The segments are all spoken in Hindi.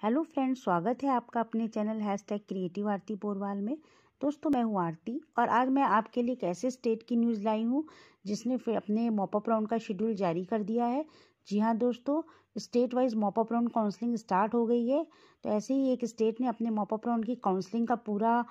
हेलो फ्रेंड्स, स्वागत है आपका अपने चैनल #क्रिएटिव आरती पोरवाल में। दोस्तों, मैं हूं आरती और आज मैं आपके लिए एक ऐसे स्टेट की न्यूज़ लाई हूं जिसने फिर अपने मॉप अप राउंड का शेड्यूल जारी कर दिया है। जी हां दोस्तों, state wise mop up round counselling start हो गई है। तो ऐसे ही एक स्टेट ने अपने मॉप अप राउंड की काउंसलिंग का पूरा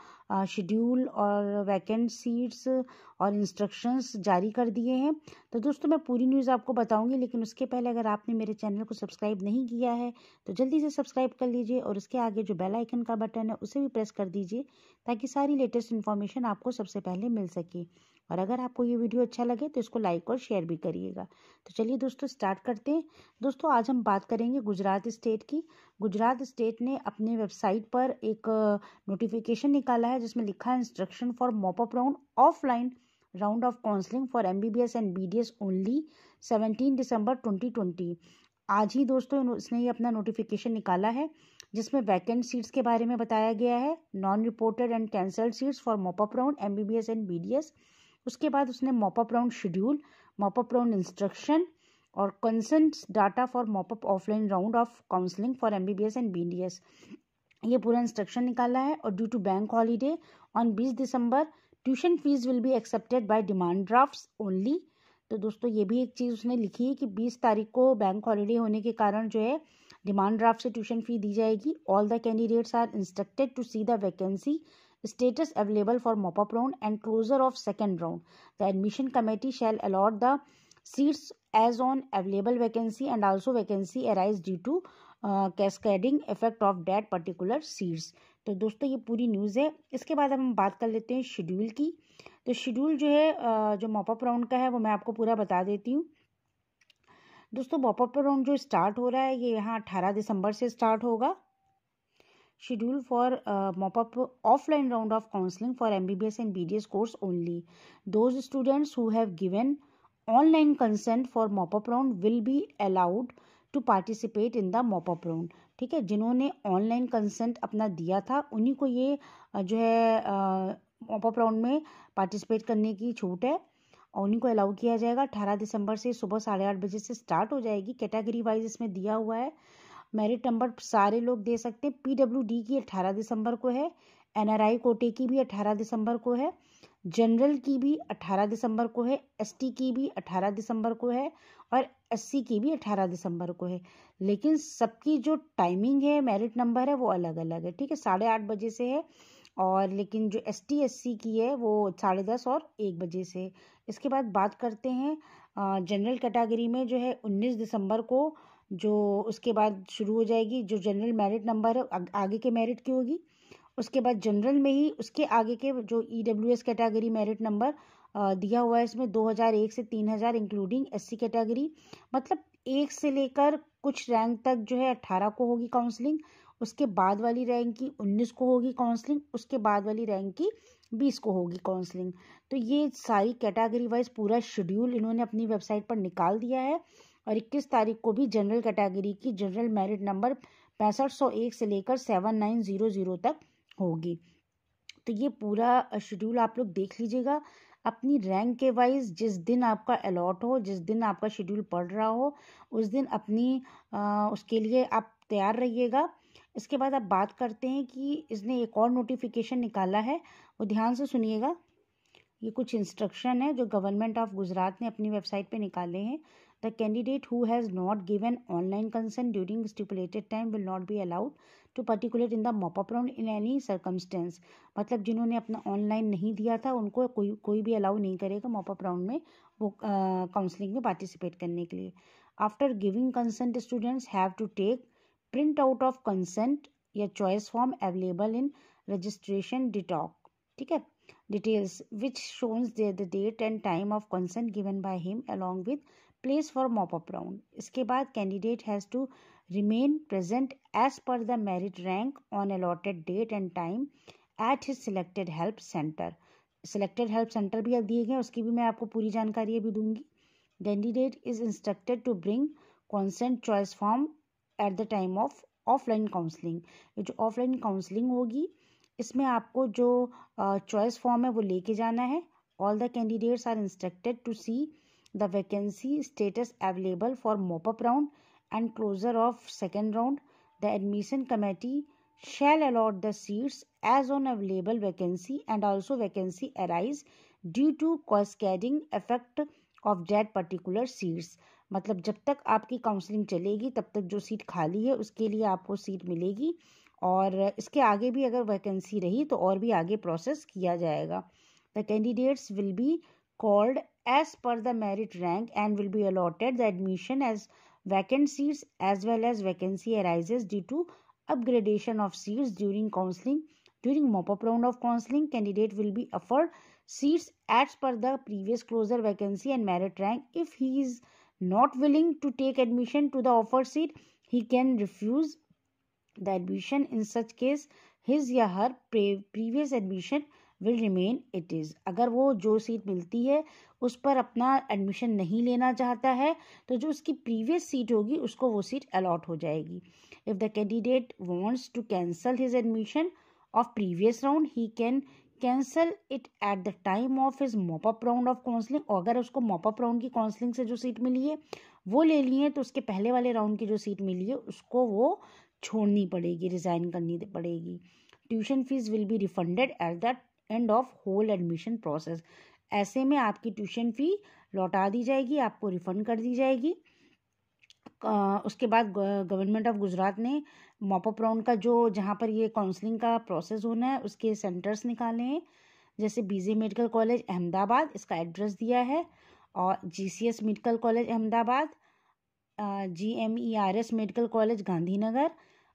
शेड्यूल और वैकेंट सीट्स और इंस्ट्रक्शंस जारी कर दिए हैं। तो दोस्तों, मैं पूरी न्यूज़ आपको बताऊंगी, लेकिन उसके पहले अगर आपने मेरे चैनल को सब्सक्राइब नहीं किया है तो जल्दी से सब्सक्राइब कर लीजिए और उसके आगे जो बेल आइकन का बटन है उसे भी प्रेस कर दीजिए ताकि सारी लेटेस्ट इन्फॉर्मेशन आपको सबसे पहले मिल सके। और अगर आपको ये वीडियो अच्छा लगे तो इसको लाइक और शेयर भी करिएगा। तो चलिए दोस्तों, स्टार्ट करते हैं। दोस्तों, आज हम बात करेंगे गुजरात स्टेट की। गुजरात स्टेट ने अपने वेबसाइट पर एक नोटिफिकेशन निकाला है जिसमें लिखा है instruction for mop up round offline round of counselling for MBBS and BDS only 17 दिसंबर 2020। आज ही दोस्तों इसने ये अपना नोटिफिकेशन निकाला है जिसमें वैकेंट सीट्स के बारे में बताया गया है, non reported and cancelled seats for mop up round MBBS and BDS। उसके बाद उसने mop up round schedule, mop up round instruction और consent data for mop up offline round of counselling for MBBS and BDS ये पूरा इंस्ट्रक्शन निकाला है। और due to bank holiday on 20 December tuition fees will be accepted by demand drafts only. तो दोस्तों, ये भी एक चीज़ उसने लिखी है कि 20 तारीख को बैंक हॉलीडे होने के कारण जो है डिमांड ड्राफ्ट से ट्यूशन फी दी जाएगी। All the candidates are instructed to see the vacancy status available for mop-up round and closure of second round. The admission committee shall allot the seats as on available vacancy and also vacancy arise due to cascading effect of that particular seats. तो दोस्तों, ये पूरी न्यूज़ है। इसके बाद हम बात कर लेते हैं शेड्यूल की। तो शेड्यूल जो है जो मॉपअप राउंड का है वो मैं आपको पूरा बता देती हूँ। दोस्तों, मॉपअप राउंड जो स्टार्ट हो रहा है ये यहाँ 18 दिसंबर से स्टार्ट होगा। Schedule for mop-up offline round of counseling for MBBS and BDS course only. Those students who have given online consent for mop-up round will be allowed to participate in the mop-up round. ठीक है, जिन्होंने ऑनलाइन कंसेंट अपना दिया था उन्हीं को ये जो है मॉपअप राउंड में पार्टिसिपेट करने की छूट है और उन्हीं को अलाउ किया जाएगा। 18 दिसंबर से सुबह 8:30 बजे से स्टार्ट हो जाएगी। कैटेगरी वाइज इसमें दिया हुआ है। मेरिट नंबर सारे लोग दे सकते हैं। PWD की 18 दिसंबर को है, NRI कोटे की भी 18 दिसंबर को है, जनरल की भी 18 दिसंबर को है, ST की भी 18 दिसंबर को है और SC की भी 18 दिसंबर को है। लेकिन सबकी जो टाइमिंग है, मेरिट नंबर है, वो अलग अलग है। ठीक है, 8:30 बजे से है और लेकिन जो ST SC की है वो 10:30 और 1 बजे से। इसके बाद बात करते हैं जनरल कैटेगरी में जो है 19 दिसंबर को जो उसके बाद शुरू हो जाएगी। जो जनरल मेरिट नंबर है आगे के मेरिट की होगी। उसके बाद जनरल में ही उसके आगे के जो EWS कैटेगरी मेरिट नंबर दिया हुआ है इसमें 2001 से 3000 इंक्लूडिंग SC कैटेगरी। मतलब 1 से लेकर कुछ रैंक तक जो है 18 को होगी काउंसलिंग, उसके बाद वाली रैंक की 19 को होगी काउंसलिंग, उसके बाद वाली रैंक की 20 को होगी काउंसलिंग। तो ये सारी कैटेगरी वाइज पूरा शेड्यूल इन्होंने अपनी वेबसाइट पर निकाल दिया है। और 21 तारीख को भी जनरल कैटेगरी की जनरल मेरिट नंबर 6501 से लेकर 7900 तक होगी। तो ये पूरा शेड्यूल आप लोग देख लीजिएगा अपनी रैंक के वाइज। जिस दिन आपका अलॉट हो, जिस दिन आपका शेड्यूल पड़ रहा हो, उस दिन अपनी उसके लिए आप तैयार रहिएगा। इसके बाद आप बात करते हैं कि इसने एक और नोटिफिकेशन निकाला है, वो ध्यान से सुनिएगा। ये कुछ इंस्ट्रक्शन है जो गवर्नमेंट ऑफ गुजरात ने अपनी वेबसाइट पे निकाले हैं। The candidate who has not given online consent during stipulated time will not be allowed to participate in the mop up round in any circumstance. मतलब जिन्होंने अपना ऑनलाइन नहीं दिया था उनको कोई भी अलाउ नहीं करेगा मॉपअप राउंड में वो काउंसलिंग में पार्टिसिपेट करने के लिए। After giving consent students have to take print out of consent या choice form available in registration docket. ठीक है, details which shows the date and time of consent given by him along with place for mop-up round. इसके बाद candidate has to remain present as per the merit rank on allotted date and time at his selected help center. Selected help center भी अब दिए गए, उसकी भी मैं आपको पूरी जानकारी अभी दूंगी। Candidate is instructed to bring consent choice form at the time of offline counseling. ये जो offline counseling होगी इसमें आपको जो चॉइस फॉर्म है वो लेके जाना है। All the candidates are instructed to see the vacancy status available for mop up round and closure of second round. The admission committee shall allot the seats as on available vacancy and also vacancy arise due to cascading effect of that particular seats। मतलब जब तक आपकी काउंसलिंग चलेगी तब तक जो सीट खाली है उसके लिए आपको सीट मिलेगी, और इसके आगे भी अगर वैकेंसी रही तो और भी आगे प्रोसेस किया जाएगा। The candidates will be called as per the merit rank and will be allotted the admission as vacant seats as well as vacancy arises due to upgradation of seats during counseling. During mop-up round of counseling, candidate will be offered seats as per the previous closer vacancy and merit rank. If he is not willing to take admission to the offered seat, he can refuse the admission. In such case, his या her previous admission will remain it is। अगर वो जो सीट मिलती है उस पर अपना एडमिशन नहीं लेना चाहता है तो जो उसकी प्रीवियस सीट होगी उसको वो सीट अलॉट हो जाएगी। If the candidate wants to cancel his admission of previous round, he can cancel it at the time of his mop up round of counselling. और अगर उसको मॉपअप राउंड की काउंसलिंग से जो सीट मिली है वो ले ली है तो उसके पहले वाले राउंड की जो सीट मिली है उसको वो छोड़नी पड़ेगी, रिज़ाइन करनी पड़ेगी। Tuition fees will be refunded at the end of whole admission process. ऐसे में आपकी ट्यूशन फ़ी लौटा दी जाएगी, आपको रिफ़ंड कर दी जाएगी। उसके बाद गवर्नमेंट ऑफ गुजरात ने मॉपअप राउंड का जो जहाँ पर ये काउंसलिंग का प्रोसेस होना है उसके सेंटर्स निकाले हैं, जैसे बीजे मेडिकल कॉलेज अहमदाबाद, इसका एड्रेस दिया है, और GCS medical college Ahmedabad, GMERS medical college Gandhinagar,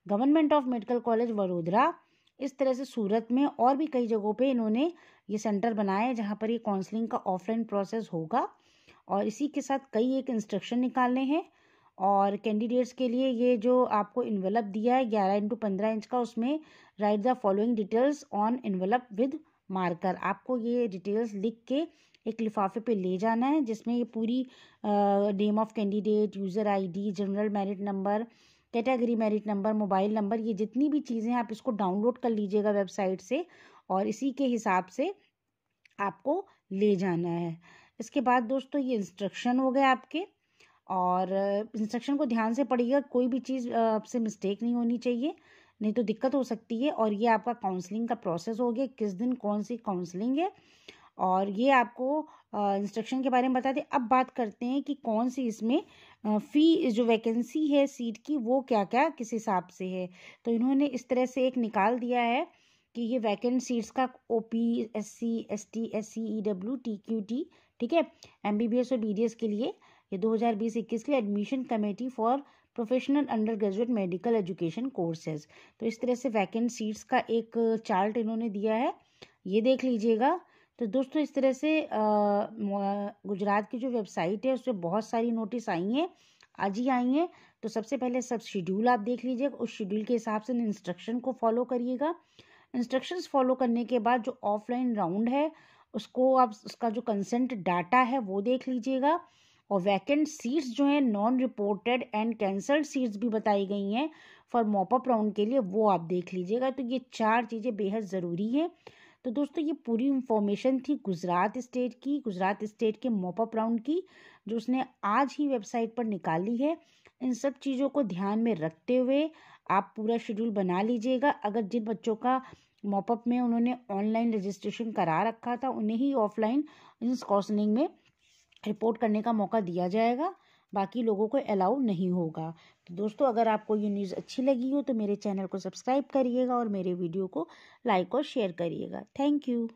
government of medical college Vadodara. इस तरह से सूरत में और भी कई जगहों पे इन्होंने ये सेंटर बनाए जहाँ पर ये काउंसलिंग का ऑफलाइन प्रोसेस होगा। और इसी के साथ कई एक इंस्ट्रक्शन निकालने हैं। और कैंडिडेट्स के लिए ये जो आपको इन्वेलप दिया है 11x15 इंच का, उसमें right the following details on envelope with marker. आपको ये डिटेल्स लिख के एक लिफाफे पे ले जाना है जिसमें ये पूरी name of candidate, user ID, general merit number, category merit number, mobile number, ये जितनी भी चीज़ें हैं आप इसको डाउनलोड कर लीजिएगा वेबसाइट से और इसी के हिसाब से आपको ले जाना है। इसके बाद दोस्तों ये इंस्ट्रक्शन हो गए आपके, और इंस्ट्रक्शन को ध्यान से पढ़िएगा, कोई भी चीज़ आपसे मिस्टेक नहीं होनी चाहिए, नहीं तो दिक्कत हो सकती है। और ये आपका काउंसलिंग का प्रोसेस हो गया, किस दिन कौन सी काउंसलिंग है, और ये आपको इंस्ट्रक्शन के बारे में बता दें। अब बात करते हैं कि कौन सी इसमें फ़ी जो वैकेंसी है सीट की वो क्या क्या किस हिसाब से है। तो इन्होंने इस तरह से एक निकाल दिया है कि ये वैकेंट सीट्स का OP, SC, ST, SC, EW, TQT, ठीक है, MBBS और BDS के लिए ये 2020-21 के लिए admission committee for professional under graduate medical education courses. तो इस तरह से वैकेंट सीट्स का एक चार्ट इन्होंने दिया है, ये देख लीजिएगा। तो दोस्तों इस तरह से गुजरात की जो वेबसाइट है उस पर बहुत सारी नोटिस आई हैं, आज ही आई हैं। तो सबसे पहले सब शेड्यूल आप देख लीजिएगा, उस शेड्यूल के हिसाब से इंस्ट्रक्शन को फॉलो करिएगा। इंस्ट्रक्शंस फॉलो करने के बाद जो ऑफलाइन राउंड है उसको आप उसका जो कंसेंट डाटा है वो देख लीजिएगा। और वैकेंट सीट्स जो हैं non reported and cancelled seats भी बताई गई हैं फॉर मॉपअप राउंड के लिए, वो आप देख लीजिएगा। तो ये 4 चीज़ें बेहद ज़रूरी हैं। तो दोस्तों ये पूरी इंफॉर्मेशन थी गुजरात स्टेट के मॉपअप राउंड की, जो उसने आज ही वेबसाइट पर निकाली है। इन सब चीज़ों को ध्यान में रखते हुए आप पूरा शेड्यूल बना लीजिएगा। अगर जिन बच्चों का मॉपअप में उन्होंने ऑनलाइन रजिस्ट्रेशन करा रखा था उन्हें ही ऑफलाइन इस काउंसलिंग में रिपोर्ट करने का मौका दिया जाएगा, बाकी लोगों को अलाउ नहीं होगा। तो दोस्तों अगर आपको ये न्यूज़ अच्छी लगी हो तो मेरे चैनल को सब्सक्राइब करिएगा और मेरे वीडियो को लाइक और शेयर करिएगा। Thank you.